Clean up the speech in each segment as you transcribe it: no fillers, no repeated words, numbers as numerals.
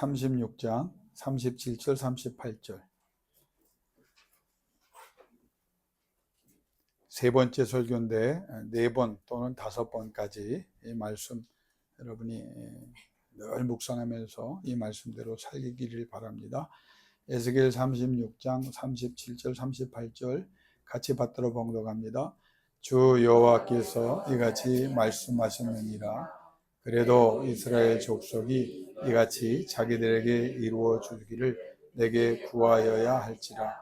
36장 37절 38절 세 번째 설교인데 4번 또는 5번까지 이 말씀 여러분이 늘 묵상하면서 이 말씀대로 살기를 바랍니다. 에스겔 36장 37절 38절 같이 받들어 봉독합니다. 주 여호와께서 이같이 말씀하셨느니라. 그래도 이스라엘 족속이 이같이 자기들에게 이루어 주기를 내게 구하여야 할지라.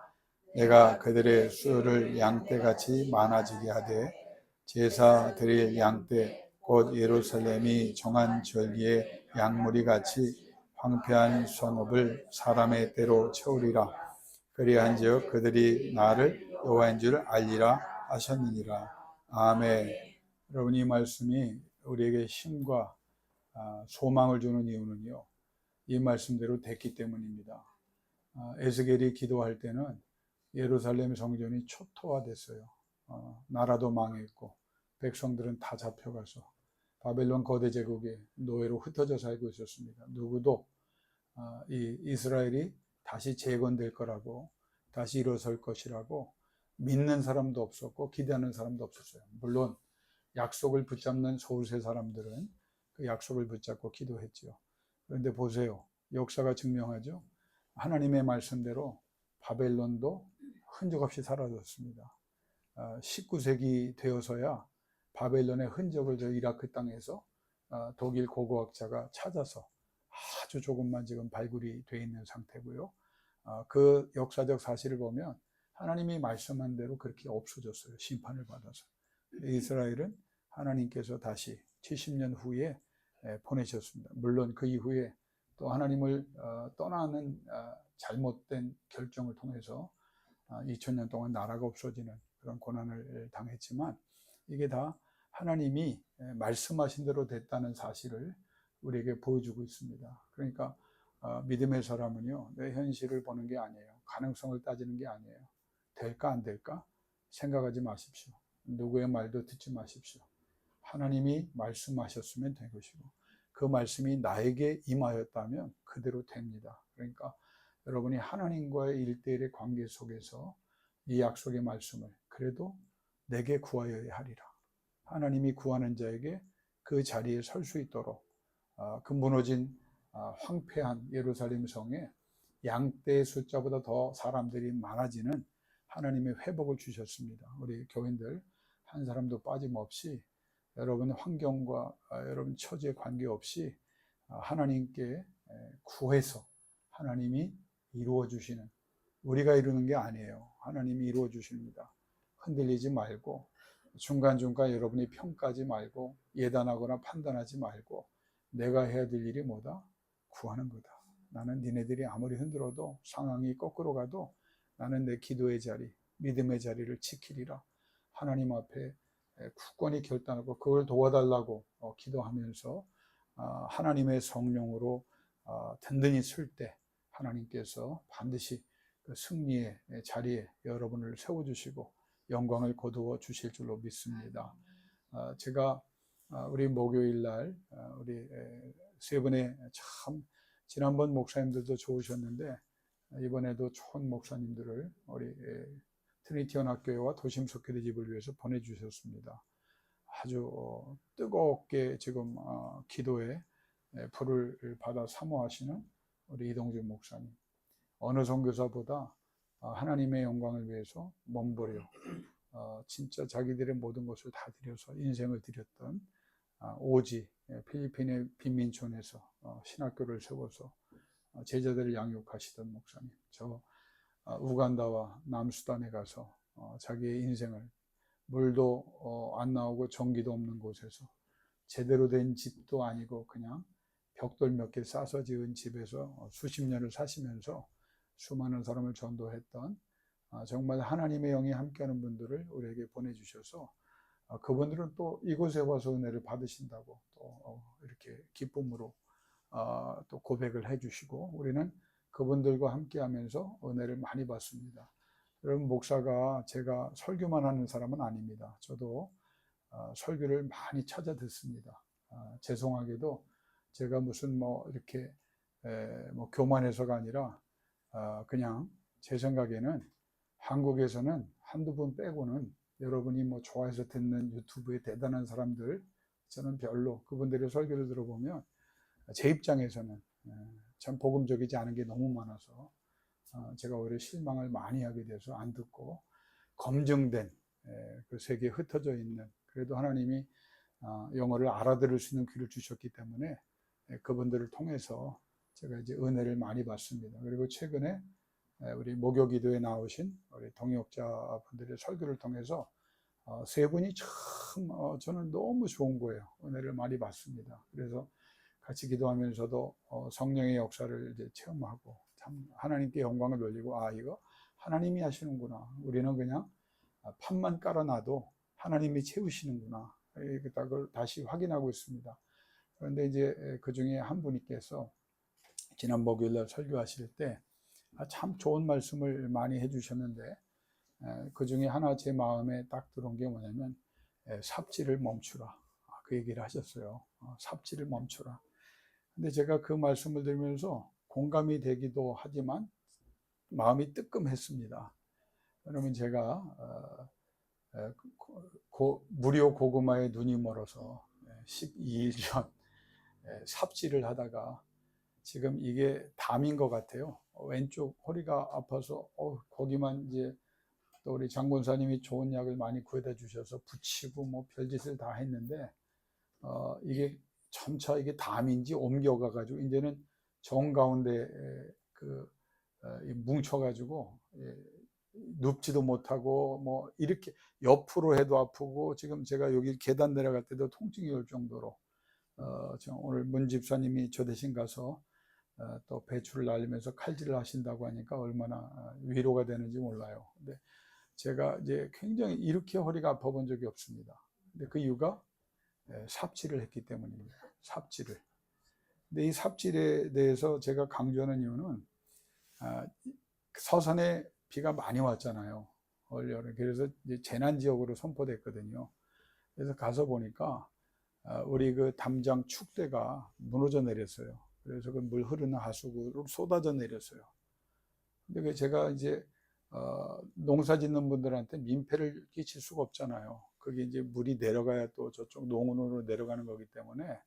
내가 그들의 수를 양떼같이 많아지게 하되 제사 드릴 양떼 곧 예루살렘이 정한 절기의 양무리같이 황폐한 성읍을 사람의 때로 채우리라. 그리한즉 그들이 나를 여호와인 줄 알리라 하셨느니라. 아멘. 여러분, 이 말씀이 우리에게 힘과 소망을 주는 이유는요, 이 말씀대로 됐기 때문입니다. 에스겔이 기도할 때는 예루살렘 성전이 초토화됐어요. 나라도 망했고 백성들은 다 잡혀가서 바벨론 거대 제국의 노예로 흩어져 살고 있었습니다. 누구도 이 이스라엘이 다시 재건될 거라고, 다시 일어설 것이라고 믿는 사람도 없었고 기대하는 사람도 없었어요. 물론 약속을 붙잡는 서울세 사람들은 그 약속을 붙잡고 기도했죠. 그런데 보세요, 역사가 증명하죠. 하나님의 말씀대로 바벨론도 흔적 없이 사라졌습니다. 19세기 되어서야 바벨론의 흔적을 저 이라크 땅에서 독일 고고학자가 찾아서 아주 조금만 지금 발굴이 되어 있는 상태고요. 그 역사적 사실을 보면 하나님이 말씀한 대로 그렇게 없어졌어요. 심판을 받아서. 이스라엘은 하나님께서 다시 70년 후에 보내셨습니다. 물론 그 이후에 또 하나님을 떠나는 잘못된 결정을 통해서 2000년 동안 나라가 없어지는 그런 고난을 당했지만 이게 다 하나님이 말씀하신 대로 됐다는 사실을 우리에게 보여주고 있습니다. 그러니까 믿음의 사람은요, 내 현실을 보는 게 아니에요. 가능성을 따지는 게 아니에요. 될까 안 될까 생각하지 마십시오. 누구의 말도 듣지 마십시오. 하나님이 말씀하셨으면 된 것이고 그 말씀이 나에게 임하였다면 그대로 됩니다. 그러니까 여러분이 하나님과의 1:1의 관계 속에서 이 약속의 말씀을 그래도 내게 구하여야 하리라. 하나님이 구하는 자에게 그 자리에 설 수 있도록 그 무너진 황폐한 예루살렘 성에 양떼의 숫자보다 더 사람들이 많아지는 하나님의 회복을 주셨습니다. 우리 교인들 한 사람도 빠짐없이 여러분 환경과 여러분 처지에 관계없이 하나님께 구해서 하나님이 이루어 주시는, 우리가 이루는 게 아니에요. 하나님이 이루어 주십니다. 흔들리지 말고 중간중간 여러분이 평가하지 말고 예단하거나 판단하지 말고 내가 해야 될 일이 뭐다? 구하는 거다. 나는 니네들이 아무리 흔들어도 상황이 거꾸로 가도 나는 내 기도의 자리, 믿음의 자리를 지키리라. 하나님 앞에 굳건히 결단하고 그걸 도와달라고 기도하면서 하나님의 성령으로 든든히 설 때 하나님께서 반드시 그 승리의 자리에 여러분을 세워주시고 영광을 거두어 주실 줄로 믿습니다. 제가 우리 목요일 날 우리 세 분의 참 지난번 목사님들도 좋으셨는데 이번에도 좋은 목사님들을 우리 트리니티 연합교회와 도심석회대 집을 위해서 보내주셨습니다. 아주 뜨겁게 지금 기도에 불을 받아 사모하시는 우리 이동준 목사님, 어느 선교사보다 하나님의 영광을 위해서 몸버려 진짜 자기들의 모든 것을 다 드려서 인생을 드렸던 오지 필리핀의 빈민촌에서 신학교를 세워서 제자들을 양육하시던 목사님, 저 우간다와 남수단에 가서 자기의 인생을 물도 안 나오고 전기도 없는 곳에서 제대로 된 집도 아니고 그냥 벽돌 몇 개 싸서 지은 집에서 수십 년을 사시면서 수많은 사람을 전도했던 정말 하나님의 영이 함께하는 분들을 우리에게 보내주셔서 그분들은 또 이곳에 와서 은혜를 받으신다고 또 이렇게 기쁨으로 또 고백을 해주시고 우리는 그분들과 함께하면서 은혜를 많이 받습니다. 여러분, 목사가 제가 설교만 하는 사람은 아닙니다. 저도 설교를 많이 찾아 듣습니다. 죄송하게도 제가 무슨 뭐 이렇게 뭐 교만해서가 아니라 그냥 제 생각에는 한국에서는 한두 분 빼고는 여러분이 뭐 좋아해서 듣는 유튜브의 대단한 사람들, 저는 별로 그분들의 설교를 들어보면 제 입장에서는 참 복음적이지 않은 게 너무 많아서 제가 오히려 실망을 많이 하게 돼서 안 듣고, 검증된 그 세계에 흩어져 있는, 그래도 하나님이 영어를 알아들을 수 있는 귀를 주셨기 때문에 그분들을 통해서 제가 이제 은혜를 많이 받습니다. 그리고 최근에 우리 목요기도에 나오신 우리 동역자 분들의 설교를 통해서 세 분이 참 저는 너무 좋은 거예요. 은혜를 많이 받습니다. 그래서 같이 기도하면서도 성령의 역사를 이제 체험하고 참 하나님께 영광을 돌리고, 이거 하나님이 하시는구나. 우리는 그냥 판만 깔아놔도 하나님이 채우시는구나. 그걸 다시 확인하고 있습니다. 그런데 이제 그 중에 한 분께서 지난 목요일날 설교하실 때 참 좋은 말씀을 많이 해주셨는데, 그 중에 하나 제 마음에 딱 들어온 게 뭐냐면 삽질을 멈추라, 그 얘기를 하셨어요. 삽질을 멈추라. 근데 제가 그 말씀을 들으면서 공감이 되기도 하지만 마음이 뜨끔했습니다. 그러면 제가 무료 고구마에 눈이 멀어서 12일 전 삽질을 하다가 지금 이게 담인 것 같아요. 왼쪽 허리가 아파서 거기만 이제 또 우리 장군사님이 좋은 약을 많이 구해다 주셔서 붙이고 뭐 별짓을 다 했는데 이게 점차 이게 담인지 옮겨가 가지고 이제는 정 가운데 뭉쳐 가지고 눕지도 못하고 뭐 이렇게 옆으로 해도 아프고, 지금 제가 여기 계단 내려갈 때도 통증이 올 정도로 오늘 문 집사님이 저 대신 가서 또 배추를 날리면서 칼질을 하신다고 하니까 얼마나 위로가 되는지 몰라요. 근데 제가 이제 굉장히 이렇게 허리가 아파 본 적이 없습니다. 근데 그 이유가 삽질을 했기 때문입니다. 삽질을. 근데 이 삽질에 대해서 제가 강조하는 이유는 서산에 비가 많이 왔잖아요. 올 여름. 그래서 이제 재난 지역으로 선포됐거든요. 그래서 가서 보니까 우리 그 담장 축대가 무너져 내렸어요. 그래서 그 물 흐르는 하수구로 쏟아져 내렸어요. 근데 제가 이제 농사 짓는 분들한테 민폐를 끼칠 수가 없잖아요. 그게 이제 물이 내려가야 또 저쪽 농원으로 내려가는 거기 때문에.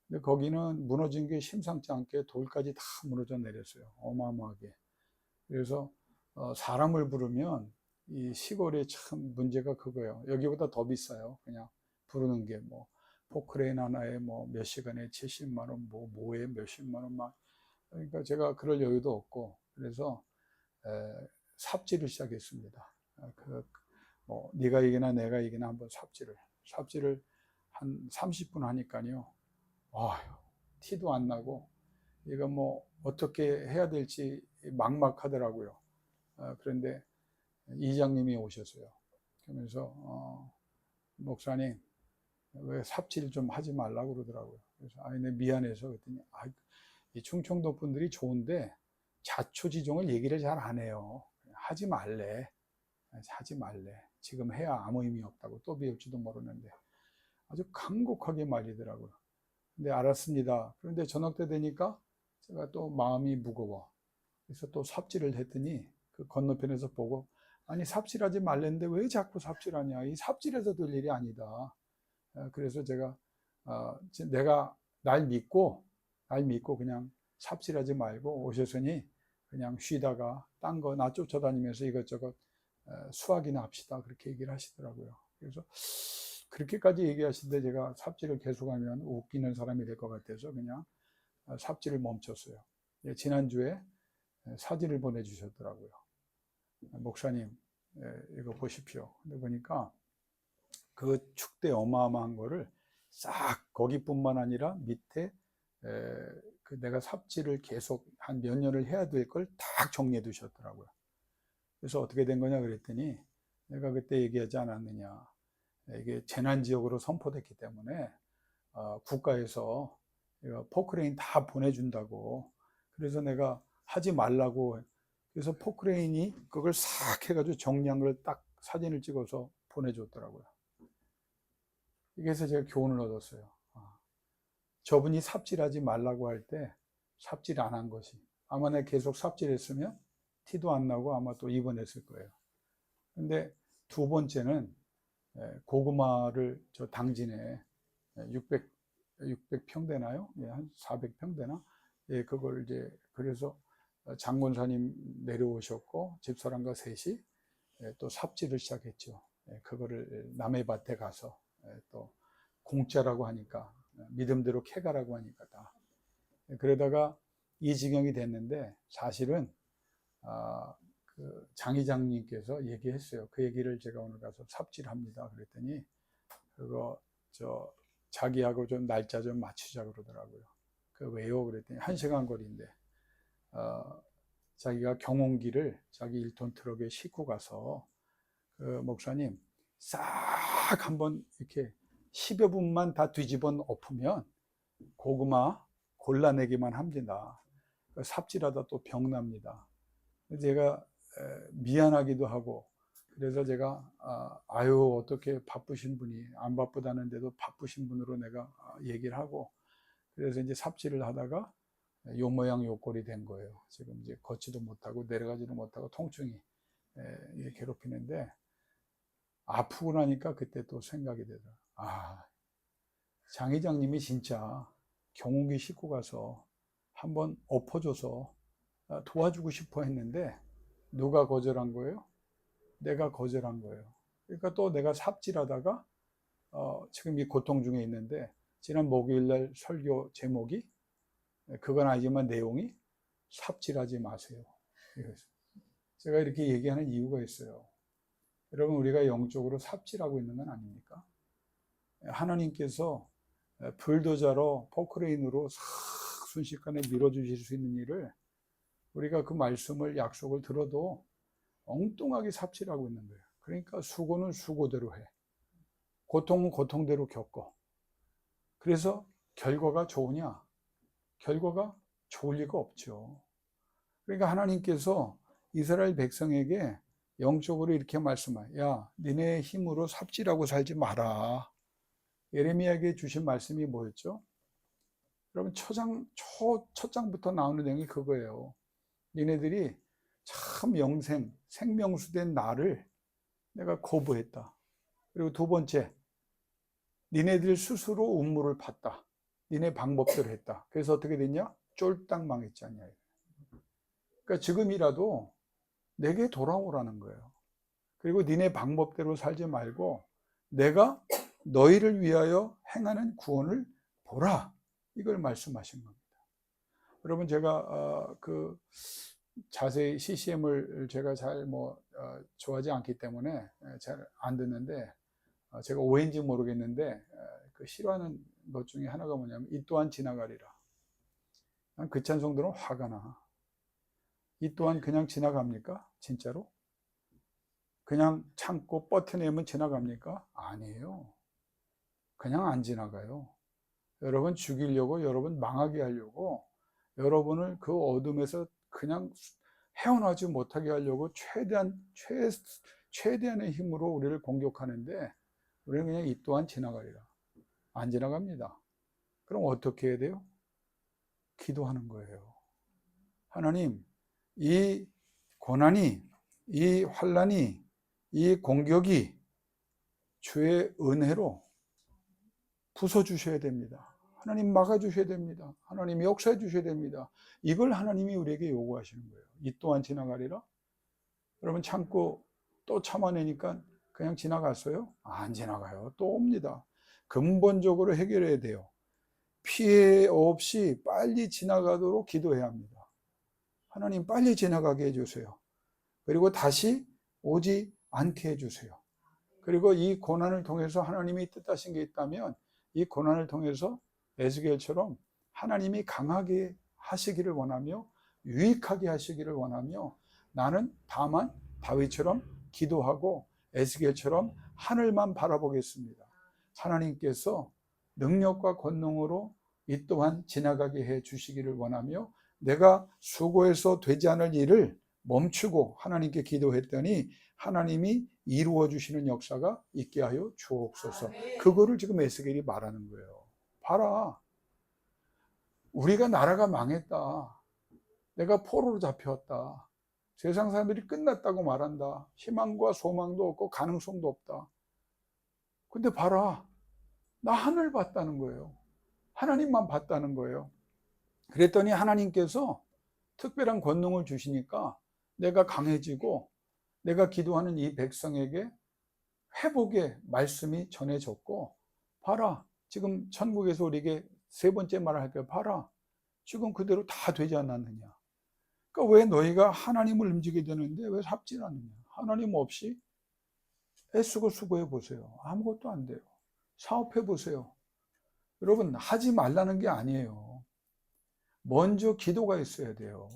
근데 거기는 무너진 게 심상치 않게 돌까지 다 무너져 내렸어요. 어마어마하게. 그래서 사람을 부르면 이 시골에 참 문제가 그거예요. 여기보다 더 비싸요. 그냥 부르는 게 뭐 포크레인 하나에 뭐 몇 시간에 70만 원, 뭐에 몇십만 원 막. 그러니까 제가 그럴 여유도 없고, 그래서 삽질을 시작했습니다. 뭐 네가 이기나 내가 이기나 한번 삽질을 한 30분 하니까요. 티도 안 나고 이거 뭐 어떻게 해야 될지 막막하더라고요. 그런데 이장님이 오셨어요. 그러면서 목사님 왜 삽질 좀 하지 말라고 그러더라고요. 그래서 내 미안해서 그랬더니 이 충청도 분들이 좋은데 자초지종을 얘기를 잘 안 해요. 하지 말래. 지금 해야 아무 의미 없다고, 또 배울지도 모르는데 아주 간곡하게 말리더라고요. 근데 알았습니다. 그런데 저녁 때 되니까 제가 또 마음이 무거워. 그래서 또 삽질을 했더니 그 건너편에서 보고, 아니 삽질하지 말랬는데 왜 자꾸 삽질하냐, 이 삽질해서 될 일이 아니다. 그래서 제가 내가 날 믿고 그냥 삽질하지 말고 오셨으니 그냥 쉬다가 딴 거 나 쫓아다니면서 이것저것 수학이나 합시다, 그렇게 얘기를 하시더라고요. 그래서 그렇게까지 얘기하시는데 제가 삽질을 계속하면 웃기는 사람이 될 것 같아서 그냥 삽질을 멈췄어요. 지난주에 사진을 보내주셨더라고요. 목사님 이거 보십시오. 근데 보니까 그 축대 어마어마한 거를 싹, 거기뿐만 아니라 밑에 그 내가 삽질을 계속 한 몇 년을 해야 될 걸 딱 정리해 두셨더라고요. 그래서 어떻게 된 거냐 그랬더니, 내가 그때 얘기하지 않았느냐, 이게 재난지역으로 선포됐기 때문에 국가에서 포크레인 다 보내준다고, 그래서 내가 하지 말라고, 그래서 포크레인이 그걸 싹 해가지고 정리한 걸 딱 사진을 찍어서 보내줬더라고요. 그래서 제가 교훈을 얻었어요. 저분이 삽질하지 말라고 할 때 삽질 안 한 것이. 아마 내가 계속 삽질했으면 티도 안 나고 아마 또 입원했을 거예요. 근데 두 번째는 고구마를 저 당진에 600평 되나요? 한 400평 되나? 그걸 이제 그래서 장군사님 내려오셨고 집사람과 셋이 또 삽질을 시작했죠. 그거를 남의 밭에 가서 또 공짜라고 하니까 믿음대로 캐가라고 하니까 다. 그러다가 이 지경이 됐는데 사실은 그 장 이장님께서 얘기했어요. 그 얘기를 제가 오늘 가서 삽질합니다. 그랬더니 그거 자기하고 좀 날짜 좀 맞추자 그러더라고요. 그 왜요? 그랬더니 1시간 거리인데 자기가 경운기를 자기 1톤 트럭에 싣고 가서 그 목사님 싹 한번 이렇게 10여 분만 다 뒤집어 엎으면 고구마 골라내기만 합니다. 삽질하다 또 병납니다. 제가 미안하기도 하고 그래서 제가 아유 어떻게 바쁘신 분이 안 바쁘다는데도 바쁘신 분으로 내가 얘기를 하고 그래서 이제 삽질을 하다가 요 모양 요 꼴이 된 거예요. 지금 이제 걷지도 못하고 내려가지도 못하고 통증이 괴롭히는데 아프고 나니까 그때 또 생각이 되더라. 장 회장님이 진짜 경운기 싣고 가서 한번 엎어줘서 도와주고 싶어 했는데 누가 거절한 거예요? 내가 거절한 거예요. 그러니까 또 내가 삽질하다가 지금 이 고통 중에 있는데 지난 목요일날 설교 제목이 그건 아니지만 내용이 삽질하지 마세요. 제가 이렇게 얘기하는 이유가 있어요. 여러분 우리가 영적으로 삽질하고 있는 건 아닙니까? 하나님께서 불도저로 포크레인으로 싹 순식간에 밀어주실 수 있는 일을 우리가 그 말씀을 약속을 들어도 엉뚱하게 삽질하고 있는 거예요. 그러니까 수고는 수고대로 해. 고통은 고통대로 겪어. 그래서 결과가 좋으냐? 결과가 좋을 리가 없죠. 그러니까 하나님께서 이스라엘 백성에게 영적으로 이렇게 말씀해요. 야, 니네 힘으로 삽질하고 살지 마라. 예레미야에게 주신 말씀이 뭐였죠? 여러분 첫 장부터 나오는 내용이 그거예요. 니네들이 참 생명수된 나를 내가 거부했다. 그리고 두 번째, 니네들 스스로 음모를 팠다. 니네 방법대로 했다. 그래서 어떻게 됐냐? 쫄딱 망했지 않냐. 그러니까 지금이라도 내게 돌아오라는 거예요. 그리고 니네 방법대로 살지 말고 내가 너희를 위하여 행하는 구원을 보라. 이걸 말씀하신 겁니다. 여러분 제가 자세히 CCM을 제가 잘 좋아하지 않기 때문에 잘 안 듣는데 제가 오해인지 모르겠는데 그 싫어하는 것 중에 하나가 뭐냐면 이 또한 지나가리라. 그 찬송 들으면 화가 나. 이 또한 그냥 지나갑니까? 진짜로? 그냥 참고 버텨내면 지나갑니까? 아니에요. 그냥 안 지나가요. 여러분 죽이려고, 여러분 망하게 하려고, 여러분을 그 어둠에서 그냥 헤어나지 못하게 하려고 최대한의 힘으로 우리를 공격하는데 우리는 그냥 이 또한 지나가리라. 안 지나갑니다. 그럼 어떻게 해야 돼요? 기도하는 거예요. 하나님, 이 고난이, 이 환난이, 이 공격이 주의 은혜로 부숴주셔야 됩니다. 하나님 막아주셔야 됩니다. 하나님 역사해 주셔야 됩니다. 이걸 하나님이 우리에게 요구하시는 거예요. 이 또한 지나가리라. 여러분 참고 또 참아내니까 그냥 지나갔어요? 안 지나가요. 또 옵니다. 근본적으로 해결해야 돼요. 피해 없이 빨리 지나가도록 기도해야 합니다. 하나님 빨리 지나가게 해주세요. 그리고 다시 오지 않게 해주세요. 그리고 이 고난을 통해서 하나님이 뜻하신 게 있다면 이 고난을 통해서 에스겔처럼 하나님이 강하게 하시기를 원하며 유익하게 하시기를 원하며 나는 다만 다윗처럼 기도하고 에스겔처럼 하늘만 바라보겠습니다. 하나님께서 능력과 권능으로 이 또한 지나가게 해 주시기를 원하며 내가 수고해서 되지 않을 일을 멈추고 하나님께 기도했더니 하나님이 이루어 주시는 역사가 있게 하여 주옵소서. 그거를 지금 에스겔이 말하는 거예요. 봐라. 우리가 나라가 망했다. 내가 포로로 잡혀왔다. 세상 사람들이 끝났다고 말한다. 희망과 소망도 없고 가능성도 없다. 근데 봐라. 나 하늘 봤다는 거예요. 하나님만 봤다는 거예요. 그랬더니 하나님께서 특별한 권능을 주시니까 내가 강해지고 내가 기도하는 이 백성에게 회복의 말씀이 전해졌고, 봐라. 지금 천국에서 우리에게 세 번째 말을 할게요. 봐라. 지금 그대로 다 되지 않았느냐. 그러니까 왜 너희가 하나님을 움직이게 되는데 왜 잡지 않느냐. 하나님 없이 애쓰고 수고해 보세요. 아무것도 안 돼요. 사업해 보세요. 여러분, 하지 말라는 게 아니에요. 먼저 기도가 있어야 돼요.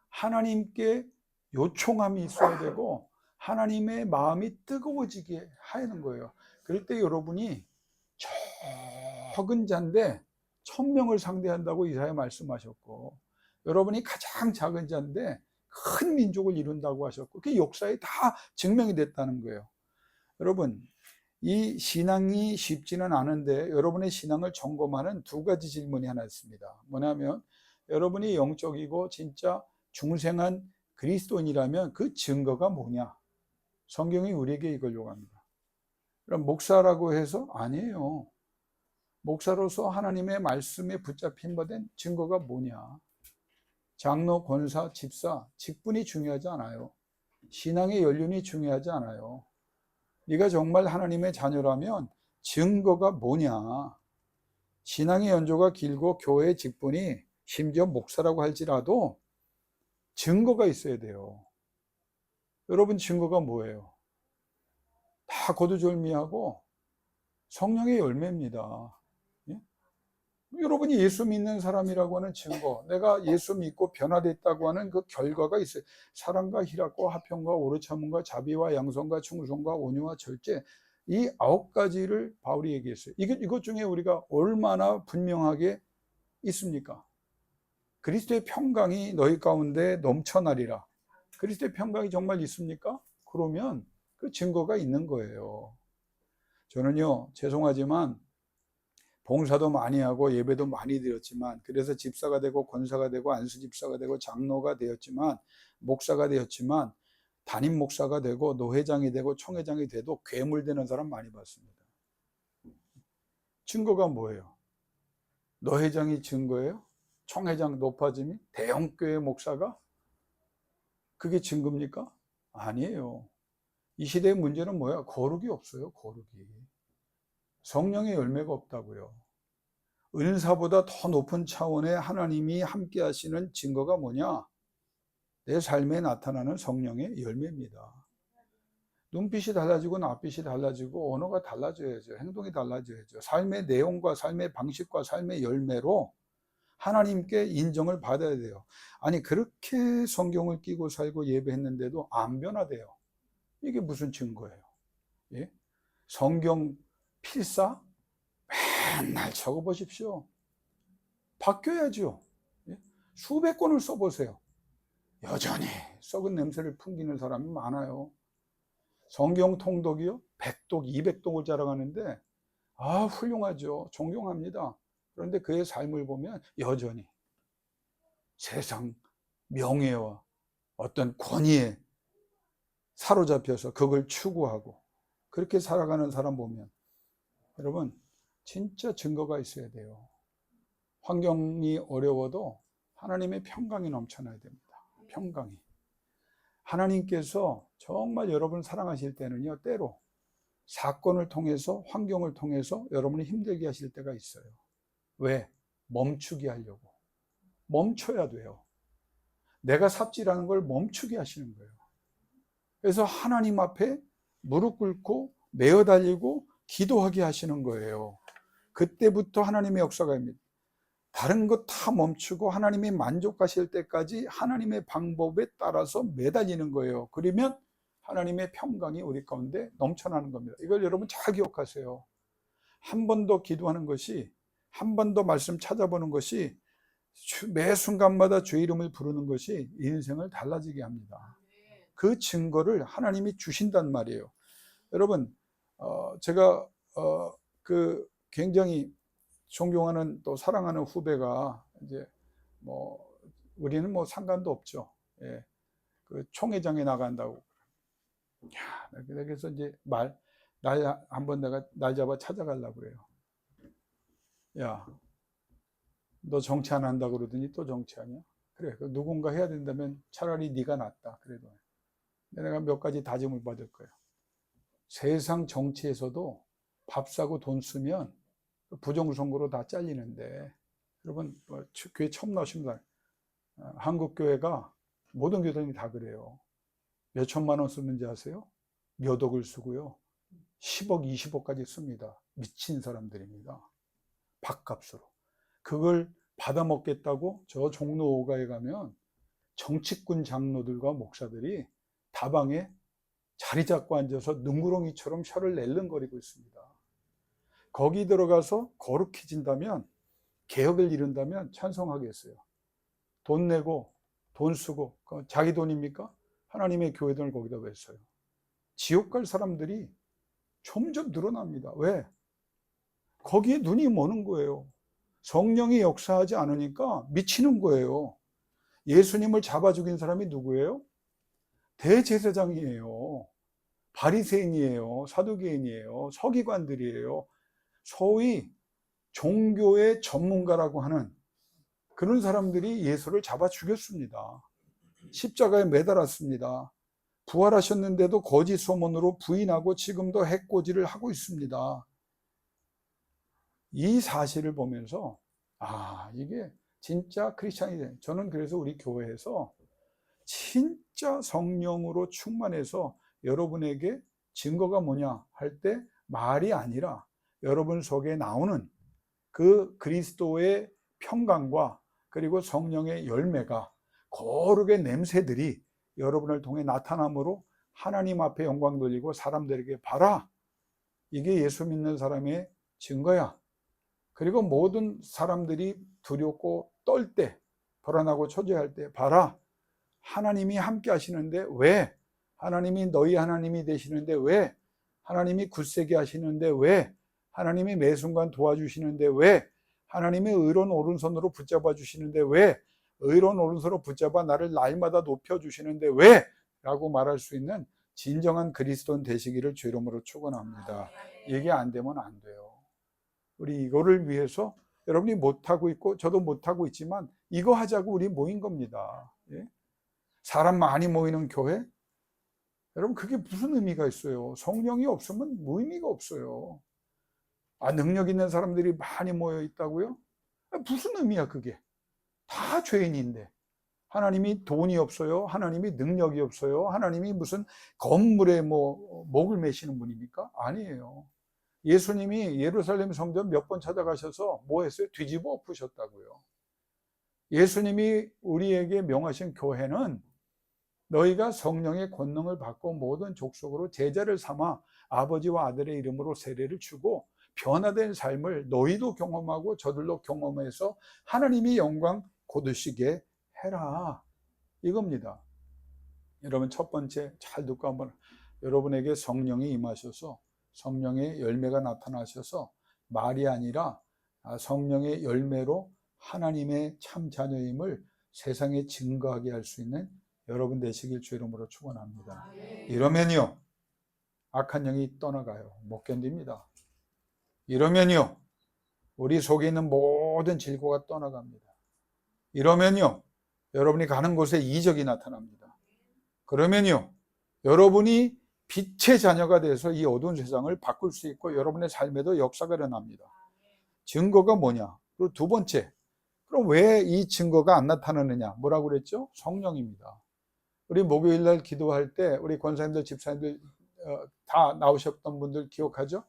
하나님께 요청함이 있어야 되고 하나님의 마음이 뜨거워지게 하는 거예요. 그럴 때 여러분이 적은 자인데 1000명을 상대한다고 이사야 말씀하셨고, 여러분이 가장 작은 자인데 큰 민족을 이룬다고 하셨고, 그게 역사에 다 증명이 됐다는 거예요. 여러분, 이 신앙이 쉽지는 않은데 여러분의 신앙을 점검하는 두 가지 질문이 하나 있습니다. 뭐냐면, 여러분이 영적이고 진짜 중생한 그리스도인이라면 그 증거가 뭐냐? 성경이 우리에게 이걸 요구합니다. 그럼 목사라고 해서 아니에요. 목사로서 하나님의 말씀에 붙잡힌 바 된 증거가 뭐냐? 장로, 권사, 집사, 직분이 중요하지 않아요. 신앙의 연륜이 중요하지 않아요. 네가 정말 하나님의 자녀라면 증거가 뭐냐? 신앙의 연조가 길고 교회의 직분이 심지어 목사라고 할지라도 증거가 있어야 돼요. 여러분, 증거가 뭐예요? 다 거두절미하고 성령의 열매입니다. 예? 여러분이 예수 믿는 사람이라고 하는 증거, 내가 예수 믿고 변화됐다고 하는 그 결과가 있어요. 사랑과 희락과 화평과 오래 참음과 자비와 양선과 충성과 온유와 절제, 이 9가지를 바울이 얘기했어요. 이것 중에 우리가 얼마나 분명하게 있습니까? 그리스도의 평강이 너희 가운데 넘쳐나리라. 그리스도의 평강이 정말 있습니까? 그러면 그 증거가 있는 거예요. 저는요, 죄송하지만 봉사도 많이 하고 예배도 많이 드렸지만, 그래서 집사가 되고 권사가 되고 안수집사가 되고 장로가 되었지만, 목사가 되었지만, 담임 목사가 되고 노회장이 되고 총회장이 돼도 괴물되는 사람 많이 봤습니다. 증거가 뭐예요? 노회장이 증거예요? 총회장 높아짐이? 대형교회 목사가? 그게 증거입니까? 아니에요. 이 시대의 문제는 뭐야? 거룩이 없어요. 거룩이. 성령의 열매가 없다고요. 은사보다 더 높은 차원의 하나님이 함께 하시는 증거가 뭐냐? 내 삶에 나타나는 성령의 열매입니다. 눈빛이 달라지고 낯빛이 달라지고 언어가 달라져야죠. 행동이 달라져야죠. 삶의 내용과 삶의 방식과 삶의 열매로 하나님께 인정을 받아야 돼요. 아니, 그렇게 성경을 끼고 살고 예배했는데도 안 변화돼요. 이게 무슨 증거예요? 예? 성경 필사? 맨날 적어보십시오. 바뀌어야죠. 예? 수백 권을 써보세요. 여전히 썩은 냄새를 풍기는 사람이 많아요. 성경 통독이요? 100독, 200독을 자랑하는데 훌륭하죠. 존경합니다. 그런데 그의 삶을 보면 여전히 세상 명예와 어떤 권위에 사로잡혀서 그걸 추구하고 그렇게 살아가는 사람 보면, 여러분, 진짜 증거가 있어야 돼요. 환경이 어려워도 하나님의 평강이 넘쳐나야 됩니다. 평강이. 하나님께서 정말 여러분을 사랑하실 때는요, 때로 사건을 통해서, 환경을 통해서 여러분을 힘들게 하실 때가 있어요. 왜? 멈추게 하려고. 멈춰야 돼요. 내가 삽질하는 걸 멈추게 하시는 거예요. 그래서 하나님 앞에 무릎 꿇고 매어 달리고 기도하게 하시는 거예요. 그때부터 하나님의 역사가 입니다. 다른 것 다 멈추고 하나님이 만족하실 때까지 하나님의 방법에 따라서 매달리는 거예요. 그러면 하나님의 평강이 우리 가운데 넘쳐나는 겁니다. 이걸 여러분 잘 기억하세요. 한 번 더 기도하는 것이, 한 번 더 말씀 찾아보는 것이, 매 순간마다 주의 이름을 부르는 것이 인생을 달라지게 합니다. 그 증거를 하나님이 주신단 말이에요. 여러분, 제가 굉장히 존경하는 또 사랑하는 후배가 이제 뭐 우리는 뭐 상관도 없죠. 예. 그 총회장에 나간다고. 야, 그래서 이제 날 한번 내가 날 잡아 찾아가려고 그래요. 야, 너 정치 안 한다 그러더니 또 정치하냐? 그래, 누군가 해야 된다면 차라리 네가 낫다. 그래도 내가 몇 가지 다짐을 받을 거예요. 세상 정치에서도 밥 사고 돈 쓰면 부정선거로 다 잘리는데, 여러분 교회 처음 나오십니다. 한국 교회가 모든 교단이 다 그래요. 몇 천만 원 쓰는지 아세요? 몇 억을 쓰고요. 10억, 20억까지 씁니다. 미친 사람들입니다. 밥값으로. 그걸 받아먹겠다고 저 종로 5가에 가면 정치꾼 장로들과 목사들이 다방에 자리 잡고 앉아서 능구렁이처럼 혀를 낼름거리고 있습니다. 거기 들어가서 거룩해진다면, 개혁을 이룬다면 찬성하겠어요. 돈 내고 돈 쓰고 자기 돈입니까? 하나님의 교회 돈을 거기다 왜 써요? 지옥 갈 사람들이 점점 늘어납니다. 왜? 거기에 눈이 머는 거예요. 성령이 역사하지 않으니까 미치는 거예요. 예수님을 잡아 죽인 사람이 누구예요? 대제사장이에요. 바리새인이에요. 사두개인이에요. 서기관들이에요. 소위 종교의 전문가라고 하는 그런 사람들이 예수를 잡아 죽였습니다. 십자가에 매달았습니다. 부활하셨는데도 거짓 소문으로 부인하고 지금도 해코지를 하고 있습니다. 이 사실을 보면서 이게 진짜 크리스찬이네. 저는 그래서 우리 교회에서 진짜 성령으로 충만해서 여러분에게 증거가 뭐냐 할 때 말이 아니라 여러분 속에 나오는 그 그리스도의 평강과 그리고 성령의 열매가, 거룩의 냄새들이 여러분을 통해 나타남으로 하나님 앞에 영광 돌리고 사람들에게 봐라, 이게 예수 믿는 사람의 증거야. 그리고 모든 사람들이 두렵고 떨 때, 불안하고 초조할 때 봐라, 하나님이 함께 하시는데 왜? 하나님이 너희 하나님이 되시는데 왜? 하나님이 굳세게 하시는데 왜? 하나님이 매 순간 도와주시는데 왜? 하나님의 의로운 오른손으로 붙잡아 주시는데 왜? 의로운 오른손으로 붙잡아 나를 날마다 높여주시는데 왜? 라고 말할 수 있는 진정한 그리스도인 되시기를 주 이름으로 축원합니다. 이게 안 되면 안 돼요. 우리 이거를 위해서 여러분이 못하고 있고 저도 못하고 있지만 이거 하자고 우리 모인 겁니다. 예? 사람 많이 모이는 교회? 여러분 그게 무슨 의미가 있어요? 성령이 없으면 의미가 없어요. 능력 있는 사람들이 많이 모여 있다고요? 무슨 의미야 그게? 다 죄인인데. 하나님이 돈이 없어요? 하나님이 능력이 없어요? 하나님이 무슨 건물에 목을 매시는 분입니까? 아니에요. 예수님이 예루살렘 성전 몇 번 찾아가셔서 뭐 했어요? 뒤집어 엎으셨다고요. 예수님이 우리에게 명하신 교회는 너희가 성령의 권능을 받고 모든 족속으로 제자를 삼아 아버지와 아들의 이름으로 세례를 주고 변화된 삶을 너희도 경험하고 저들도 경험해서 하나님이 영광 거두시게 해라, 이겁니다. 여러분 첫 번째 잘 듣고 한번, 여러분에게 성령이 임하셔서 성령의 열매가 나타나셔서 말이 아니라 성령의 열매로 하나님의 참 자녀임을 세상에 증거하게 할 수 있는 여러분 되시길 주 이름으로 축원합니다. 이러면요 악한 영이 떠나가요. 못 견딥니다. 이러면요 우리 속에 있는 모든 질고가 떠나갑니다. 이러면요 여러분이 가는 곳에 이적이 나타납니다. 그러면요 여러분이 빛의 자녀가 돼서 이 어두운 세상을 바꿀 수 있고 여러분의 삶에도 역사가 일어납니다. 증거가 뭐냐? 그리고 두 번째, 그럼 왜 이 증거가 안 나타나느냐? 뭐라고 그랬죠? 성령입니다. 우리 목요일 날 기도할 때 우리 권사님들 집사님들 다 나오셨던 분들 기억하죠?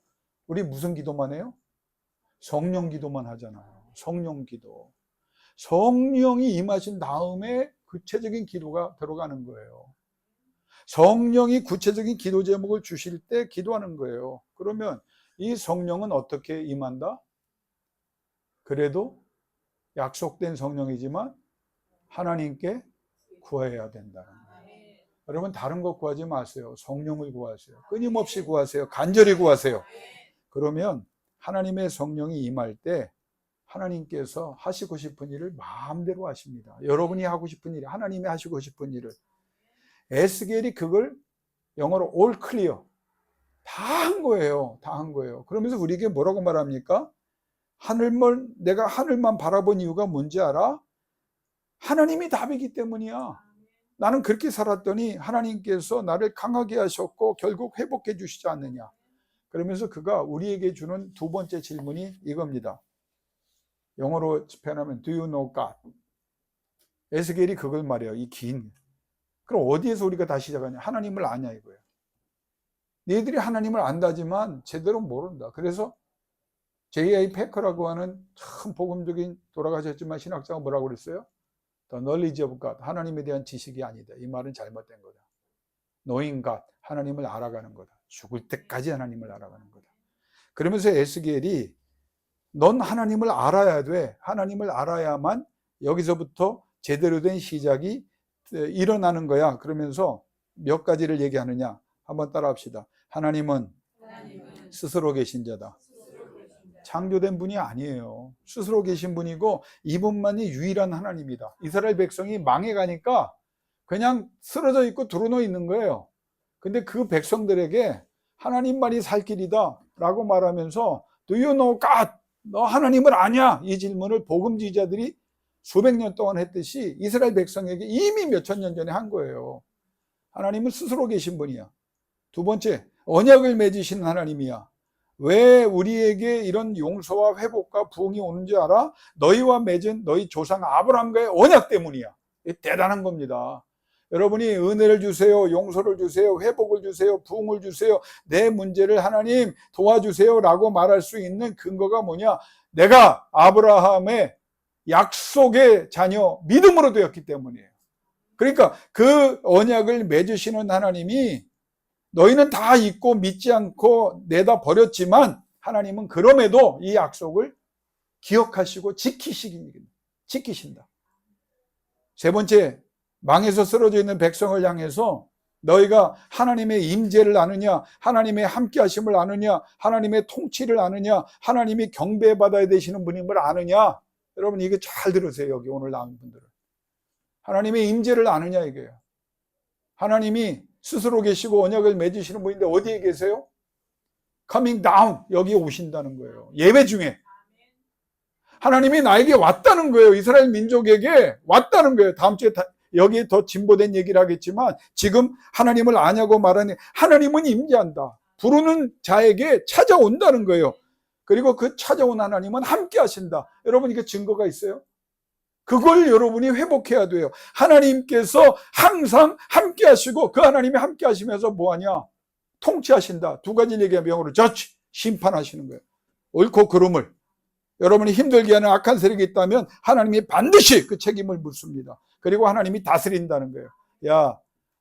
우리 무슨 기도만 해요? 성령 기도만 하잖아요. 성령 기도. 성령이 임하신 다음에 구체적인 기도가 들어가는 거예요. 성령이 구체적인 기도 제목을 주실 때 기도하는 거예요. 그러면 이 성령은 어떻게 임한다? 그래도 약속된 성령이지만 하나님께 구해야 된다. 여러분 다른 것 구하지 마세요. 성령을 구하세요. 끊임없이 구하세요. 간절히 구하세요. 그러면 하나님의 성령이 임할 때 하나님께서 하시고 싶은 일을 마음대로 하십니다. 여러분이 하고 싶은 일, 하나님이 하시고 싶은 일을. 에스겔이 그걸 영어로 all clear 다 한 거예요. 다 한 거예요. 그러면서 우리에게 뭐라고 말합니까? 내가 하늘만 바라본 이유가 뭔지 알아? 하나님이 답이기 때문이야. 나는 그렇게 살았더니 하나님께서 나를 강하게 하셨고 결국 회복해 주시지 않느냐. 그러면서 그가 우리에게 주는 두 번째 질문이 이겁니다. 영어로 표현하면 Do you know God? 에스겔이 그걸 말해요. 이 긴. 그럼 어디에서 우리가 다시 시작하냐? 하나님을 아냐 이거예요. 너희들이 하나님을 안다지만 제대로 모른다. 그래서 J.I. 패커라고 하는 참 복음적인 돌아가셨지만 신학자가 뭐라고 그랬어요? The knowledge of God. 하나님에 대한 지식이 아니다. 이 말은 잘못된 거다. Knowing God. 하나님을 알아가는 거다. 죽을 때까지 하나님을 알아가는 거다. 그러면서 에스겔이 넌 하나님을 알아야 돼. 하나님을 알아야만 여기서부터 제대로 된 시작이 일어나는 거야. 그러면서 몇 가지를 얘기하느냐. 한번 따라합시다. 하나님은 스스로 계신 자다. 창조된 분이 아니에요. 스스로 계신 분이고 이분만이 유일한 하나님이다. 이스라엘 백성이 망해가니까 그냥 쓰러져 있고 드러누워 있는 거예요. 근데 그 백성들에게 하나님만이 살 길이다 라고 말하면서 Do you know God? 너 하나님을 아냐? 이 질문을 복음주의자들이 수백 년 동안 했듯이 이스라엘 백성에게 이미 몇천 년 전에 한 거예요. 하나님은 스스로 계신 분이야. 두 번째, 언약을 맺으신 하나님이야. 왜 우리에게 이런 용서와 회복과 부흥이 오는지 알아? 너희와 맺은 너희 조상 아브라함과의 언약 때문이야. 대단한 겁니다. 여러분이 은혜를 주세요, 용서를 주세요, 회복을 주세요, 부흥을 주세요, 내 문제를 하나님 도와주세요 라고 말할 수 있는 근거가 뭐냐? 내가 아브라함의 약속의 자녀 믿음으로 되었기 때문이에요. 그러니까 그 언약을 맺으시는 하나님이 너희는 다 잊고 믿지 않고 내다 버렸지만 하나님은 그럼에도 이 약속을 기억하시고 지키신다. 세 번째, 망해서 쓰러져 있는 백성을 향해서 너희가 하나님의 임재를 아느냐, 하나님의 함께하심을 아느냐, 하나님의 통치를 아느냐, 하나님이 경배받아야 되시는 분임을 아느냐. 여러분 이거 잘 들으세요. 여기 오늘 나온 분들은 하나님의 임재를 아느냐 이거예요. 하나님이 스스로 계시고 언약을 맺으시는 분인데 어디에 계세요? Coming down, 여기에 오신다는 거예요. 예배 중에 하나님이 나에게 왔다는 거예요. 이스라엘 민족에게 왔다는 거예요. 다음 주에 여기에 더 진보된 얘기를 하겠지만 지금 하나님을 아냐고 말하니 하나님은 임재한다. 부르는 자에게 찾아온다는 거예요. 그리고 그 찾아온 하나님은 함께 하신다. 여러분 이게 증거가 있어요? 그걸 여러분이 회복해야 돼요. 하나님께서 항상 함께 하시고 그 하나님이 함께 하시면서 뭐하냐? 통치하신다. 두 가지 얘기하면 영어로 judge, 심판하시는 거예요. 옳고 그름을. 여러분이 힘들게 하는 악한 세력이 있다면 하나님이 반드시 그 책임을 묻습니다. 그리고 하나님이 다스린다는 거예요. 야,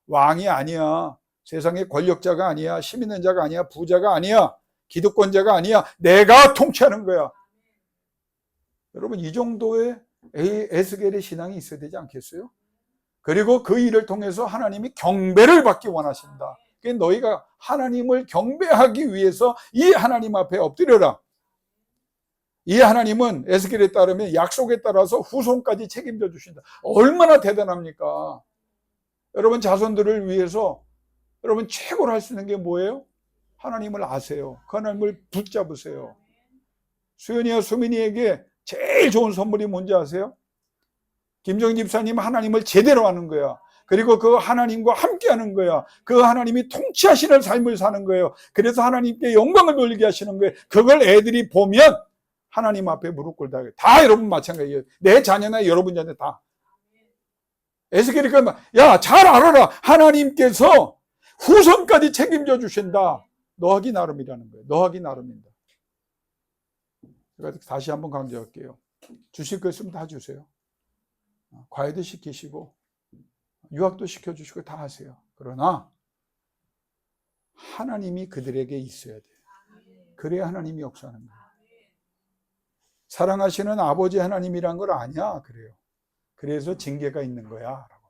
왕이 아니야. 세상의 권력자가 아니야. 힘 있는 자가 아니야. 부자가 아니야. 기득권자가 아니야. 내가 통치하는 거야. 여러분 이 정도의 에스겔의 신앙이 있어야 되지 않겠어요? 그리고 그 일을 통해서 하나님이 경배를 받기 원하신다. 그러니까 너희가 하나님을 경배하기 위해서 이 하나님 앞에 엎드려라. 이 하나님은 에스겔에 따르면 약속에 따라서 후손까지 책임져 주신다. 얼마나 대단합니까? 여러분 자손들을 위해서 여러분 최고로 할 수 있는 게 뭐예요? 하나님을 아세요. 그 하나님을 붙잡으세요. 수연이와 수민이에게 제일 좋은 선물이 뭔지 아세요? 김정희 집사님 하나님을 제대로 아는 거야. 그리고 그 하나님과 함께 하는 거야. 그 하나님이 통치하시는 삶을 사는 거예요. 그래서 하나님께 영광을 돌리게 하시는 거예요. 그걸 애들이 보면 하나님 앞에 무릎 꿇다. 다 여러분 마찬가지예요. 내 자녀나 여러분 자녀 다. 에스겔이 그러면 야, 잘 알아라. 하나님께서 후손까지 책임져 주신다. 너 하기 나름이라는 거예요. 너 하기 나름입니다. 제가 다시 한번 강조할게요. 주실 거 있으면 다 주세요. 과외도 시키시고 유학도 시켜주시고 다 하세요. 그러나 하나님이 그들에게 있어야 돼요. 그래야 하나님이 역사하는 거예요. 사랑하시는 아버지 하나님이란 걸 아냐? 그래요. 그래서 징계가 있는 거야 라고.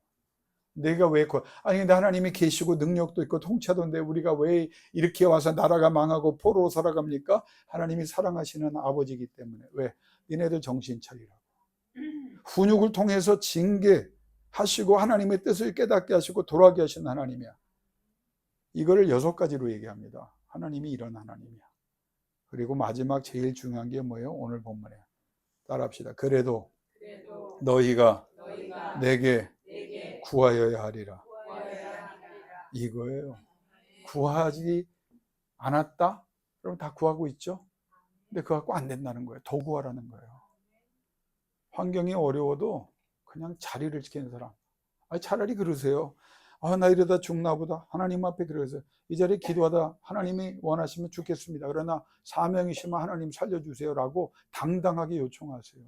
내가 왜 아니 근데 하나님이 계시고 능력도 있고 통치하던데 우리가 왜 이렇게 와서 나라가 망하고 포로로 살아갑니까? 하나님이 사랑하시는 아버지이기 때문에. 왜? 니네들 정신 차리라고. 훈육을 통해서 징계하시고 하나님의 뜻을 깨닫게 하시고 돌아가게 하시는 하나님이야. 이거를 6가지로 얘기합니다. 하나님이 이런 하나님이야. 그리고 마지막 제일 중요한 게 뭐예요? 오늘 본문에 따라합시다. 그래도 너희가 내게 구하여야 하리라. 이거예요. 구하지 않았다? 그럼 다 구하고 있죠? 근데 그거 갖고 안 된다는 거예요. 더 구하라는 거예요. 환경이 어려워도 그냥 자리를 지키는 사람. 차라리 그러세요. 나 이러다 죽나 보다. 하나님 앞에 그러세요. 이 자리에 기도하다 하나님이 원하시면 죽겠습니다. 그러나 사명이시면 하나님 살려주세요라고 당당하게 요청하세요.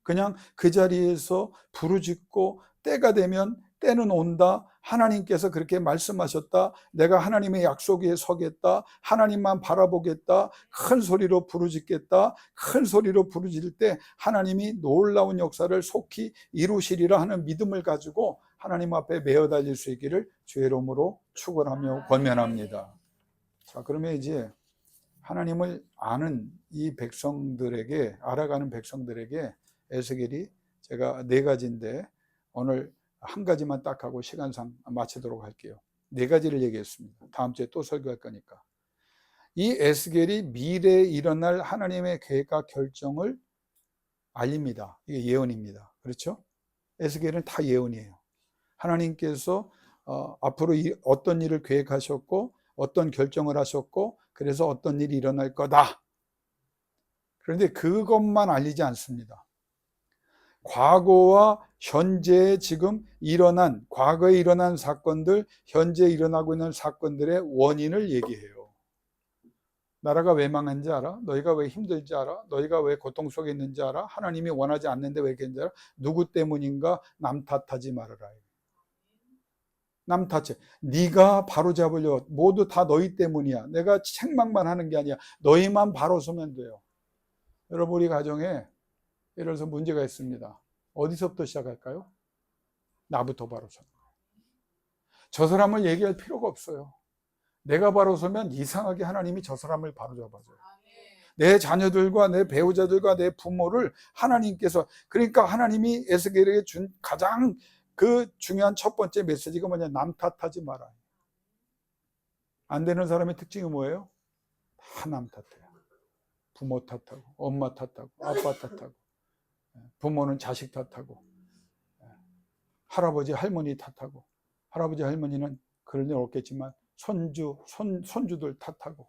그냥 그 자리에서 부르짖고 때가 되면 때는 온다. 하나님께서 그렇게 말씀하셨다. 내가 하나님의 약속 위에 서겠다. 하나님만 바라보겠다. 큰 소리로 부르짖겠다. 큰 소리로 부르짖을 때 하나님이 놀라운 역사를 속히 이루시리라 하는 믿음을 가지고 하나님 앞에 메어 달릴 수 있기를 주의 이름으로 축원하며 권면합니다. 자, 그러면 이제 하나님을 아는 이 백성들에게, 알아가는 백성들에게 에스겔이 제가 4가지인데 오늘 한 가지만 딱 하고 시간상 마치도록 할게요. 4가지를 얘기했습니다. 다음 주에 또 설교할 거니까. 이 에스겔이 미래에 일어날 하나님의 계획과 결정을 알립니다. 이게 예언입니다. 그렇죠? 에스겔은 다 예언이에요. 하나님께서 앞으로 어떤 일을 계획하셨고 어떤 결정을 하셨고 그래서 어떤 일이 일어날 거다. 그런데 그것만 알리지 않습니다. 과거와 현재에 지금 일어난, 과거에 일어난 사건들, 현재 일어나고 있는 사건들의 원인을 얘기해요. 나라가 왜 망한지 알아? 너희가 왜 힘들지 알아? 너희가 왜 고통 속에 있는지 알아? 하나님이 원하지 않는데 왜 그런지 알아? 누구 때문인가? 남 탓하지 말아라. 남 탓해. 네가 바로잡으려 모두 다 너희 때문이야. 내가 책망만 하는 게 아니야. 너희만 바로 서면 돼요. 여러분 우리 가정에 예를 들어서 문제가 있습니다. 어디서부터 시작할까요? 나부터 바로 서는 거예요. 저 사람을 얘기할 필요가 없어요. 내가 바로 서면 이상하게 하나님이 저 사람을 바로 잡아줘요. 내 자녀들과 내 배우자들과 내 부모를 하나님께서, 그러니까 하나님이 에스겔에게 준 가장 그 중요한 첫 번째 메시지가 뭐냐? 남 탓하지 마라. 안 되는 사람의 특징이 뭐예요? 다 남 탓해요. 부모 탓하고 엄마 탓하고 아빠 탓하고 부모는 자식 탓하고 할아버지 할머니 탓하고 할아버지 할머니는 그런 일 없겠지만 손주들 탓하고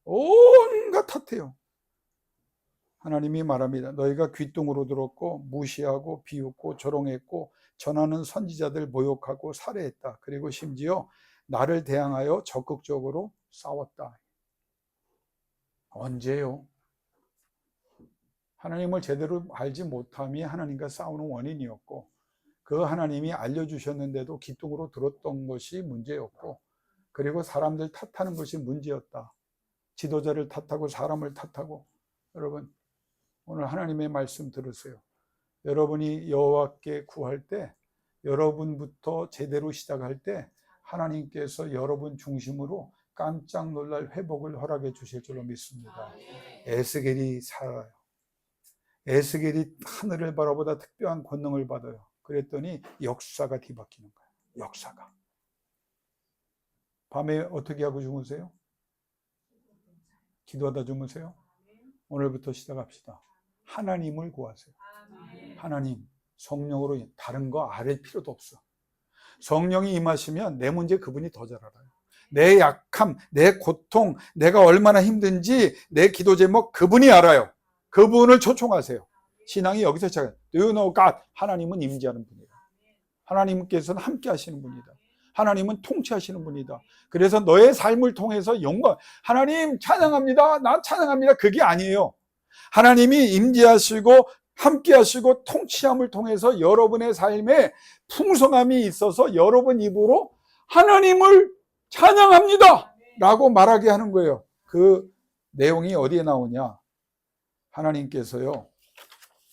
온갖 탓해요. 하나님이 말합니다. 너희가 귓등으로 들었고 무시하고 비웃고 조롱했고 전하는 선지자들 모욕하고 살해했다. 그리고 심지어 나를 대항하여 적극적으로 싸웠다. 언제요? 하나님을 제대로 알지 못함이 하나님과 싸우는 원인이었고 그 하나님이 알려주셨는데도 귓등으로 들었던 것이 문제였고 그리고 사람들 탓하는 것이 문제였다. 지도자를 탓하고 사람을 탓하고. 여러분 오늘 하나님의 말씀 들으세요. 여러분이 여호와께 구할 때 여러분부터 제대로 시작할 때 하나님께서 여러분 중심으로 깜짝 놀랄 회복을 허락해 주실 줄로 믿습니다. 에스겔이 살아요. 에스겔이 하늘을 바라보다 특별한 권능을 받아요. 그랬더니 역사가 뒤바뀌는 거예요. 역사가. 밤에 어떻게 하고 주무세요? 기도하다 주무세요? 오늘부터 시작합시다. 하나님을 구하세요. 하나님, 성령으로 다른 거 알을 필요도 없어. 성령이 임하시면 내 문제 그분이 더 잘 알아요. 내 약함, 내 고통, 내가 얼마나 힘든지 내 기도 제목 그분이 알아요. 그분을 초청하세요. 신앙이 여기서 시작해요. Do you know God? 하나님은 임재하는 분이다. 하나님께서는 함께 하시는 분이다. 하나님은 통치하시는 분이다. 그래서 너의 삶을 통해서 영광, 하나님 찬양합니다. 나 찬양합니다. 그게 아니에요. 하나님이 임재하시고 함께 하시고 통치함을 통해서 여러분의 삶에 풍성함이 있어서 여러분 입으로 하나님을 찬양합니다 라고 말하게 하는 거예요. 그 내용이 어디에 나오냐? 하나님께서요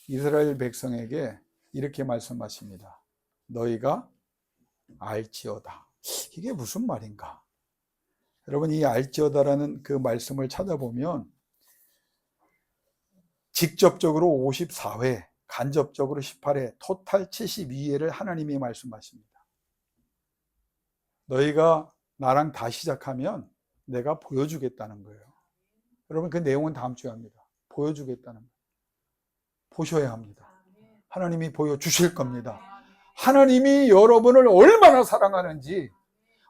이스라엘 백성에게 이렇게 말씀하십니다. 너희가 알지어다. 이게 무슨 말인가? 여러분 이 알지어다라는 그 말씀을 찾아보면 직접적으로 54회, 간접적으로 18회, 토탈 72회를 하나님이 말씀하십니다. 너희가 나랑 다 시작하면 내가 보여주겠다는 거예요. 여러분, 그 내용은 다음 주에 합니다. 보여주겠다는 거예요. 보셔야 합니다. 하나님이 보여주실 겁니다. 하나님이 여러분을 얼마나 사랑하는지,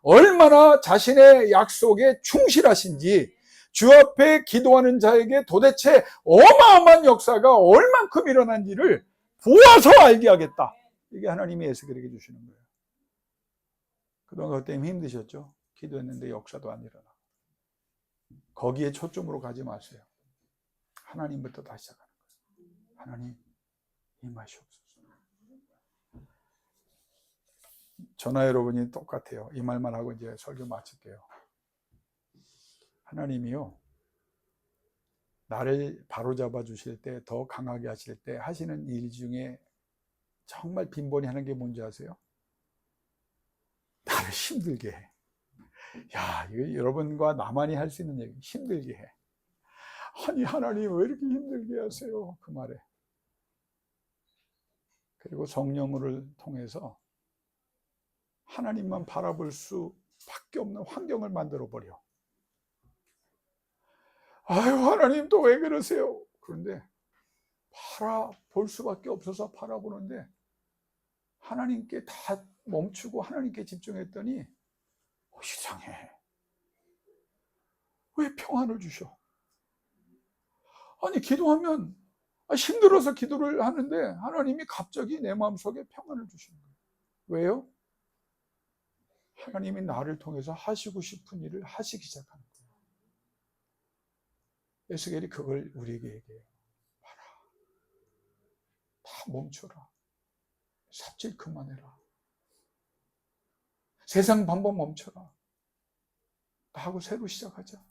얼마나 자신의 약속에 충실하신지, 주 앞에 기도하는 자에게 도대체 어마어마한 역사가 얼만큼 일어난지를 보아서 알게 하겠다. 이게 하나님이 에스겔에게 주시는 거예요. 그동안 그것 때문에 힘드셨죠? 기도했는데 역사도 안 일어나. 거기에 초점으로 가지 마세요. 하나님부터 다시 시작하는 거예요. 하나님, 임하시옵소서. 전화 여러분이 똑같아요. 이 말만 하고 이제 설교 마칠게요. 하나님이요, 나를 바로잡아 주실 때, 더 강하게 하실 때 하시는 일 중에 정말 빈번히 하는 게 뭔지 아세요? 나를 힘들게 해. 야, 이거 여러분과 나만이 할 수 있는 얘기, 힘들게 해. 아니, 하나님 왜 이렇게 힘들게 하세요? 그 말에. 그리고 성령을 통해서 하나님만 바라볼 수밖에 없는 환경을 만들어 버려. 아유, 하나님 또 왜 그러세요? 그런데 바라볼 수밖에 없어서 바라보는데 하나님께 다 멈추고 하나님께 집중했더니 이상해. 왜 평안을 주셔? 아니, 기도하면 힘들어서 기도를 하는데 하나님이 갑자기 내 마음속에 평안을 주시는 거예요. 왜요? 하나님이 나를 통해서 하시고 싶은 일을 하시기 시작하는 거예요. 에스겔이 그걸 우리에게 얘기해요. 봐라. 다 멈춰라. 삽질 그만해라. 세상 방법 멈춰라. 나하고 새로 시작하자.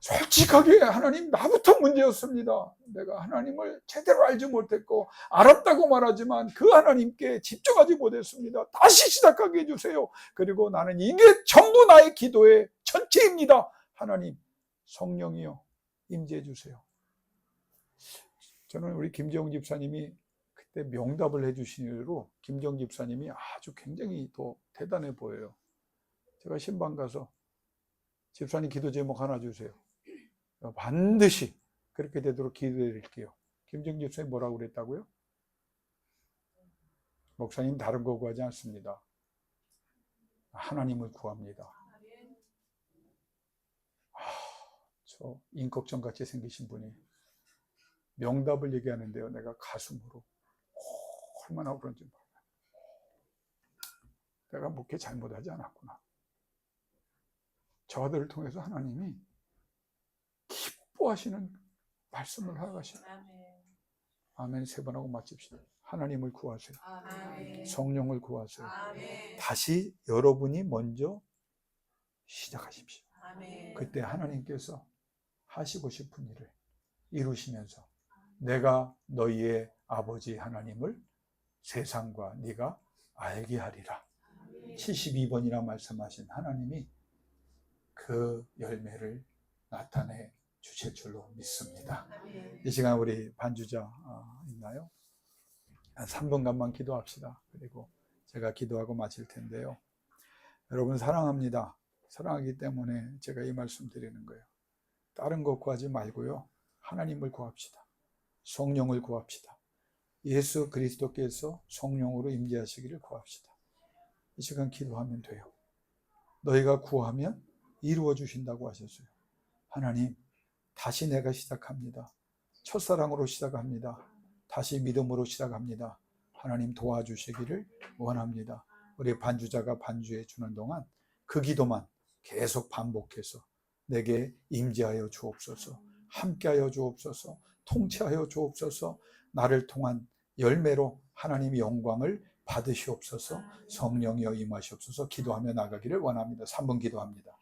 솔직하게 하나님, 나부터 문제였습니다. 내가 하나님을 제대로 알지 못했고 알았다고 말하지만 그 하나님께 집중하지 못했습니다. 다시 시작하게 해주세요. 그리고 나는 이게 전부 나의 기도의 전체입니다. 하나님, 성령이여 임재해 주세요. 저는 우리 김정 집사님이 그때 명답을 해주신 이후로 김정 집사님이 아주 굉장히 더 대단해 보여요. 제가 신방 가서 집사님 기도 제목 하나 주세요. 반드시 그렇게 되도록 기도해 드릴게요. 김정 집사님 뭐라고 그랬다고요? 목사님 다른 거 구하지 않습니다. 하나님을 구합니다. 저 인걱정 같이 생기신 분이 명답을 얘기하는데요, 내가 가슴으로 얼마나 그런지 몰라요. 내가 목회 잘못하지 않았구나. 저 아들을 통해서 하나님이 기뻐하시는 말씀을 하가시네. 아멘 세 번 하고 마칩시다. 하나님을 구하세요. 아멘. 성령을 구하세요. 아멘. 다시 여러분이 먼저 시작하십시오. 아멘. 그때 하나님께서 하시고 싶은 일을 이루시면서 내가 너희의 아버지 하나님을 세상과 네가 알게 하리라. 72번이라 말씀하신 하나님이 그 열매를 나타내 주실 줄로 믿습니다. 이 시간 우리 반주자 있나요? 한 3분간만 기도합시다. 그리고 제가 기도하고 마칠 텐데요. 여러분 사랑합니다. 사랑하기 때문에 제가 이 말씀 드리는 거예요. 다른 것 구하지 말고요. 하나님을 구합시다. 성령을 구합시다. 예수 그리스도께서 성령으로 임재하시기를 구합시다. 이 시간 기도하면 돼요. 너희가 구하면 이루어 주신다고 하셨어요. 하나님, 다시 내가 시작합니다. 첫사랑으로 시작합니다. 다시 믿음으로 시작합니다. 하나님 도와주시기를 원합니다. 우리 반주자가 반주해 주는 동안 그 기도만 계속 반복해서 내게 임재하여 주옵소서, 함께하여 주옵소서, 통치하여 주옵소서, 나를 통한 열매로 하나님의 영광을 받으시옵소서, 성령이여 임하시옵소서. 기도하며 나가기를 원합니다. 3분 기도합니다.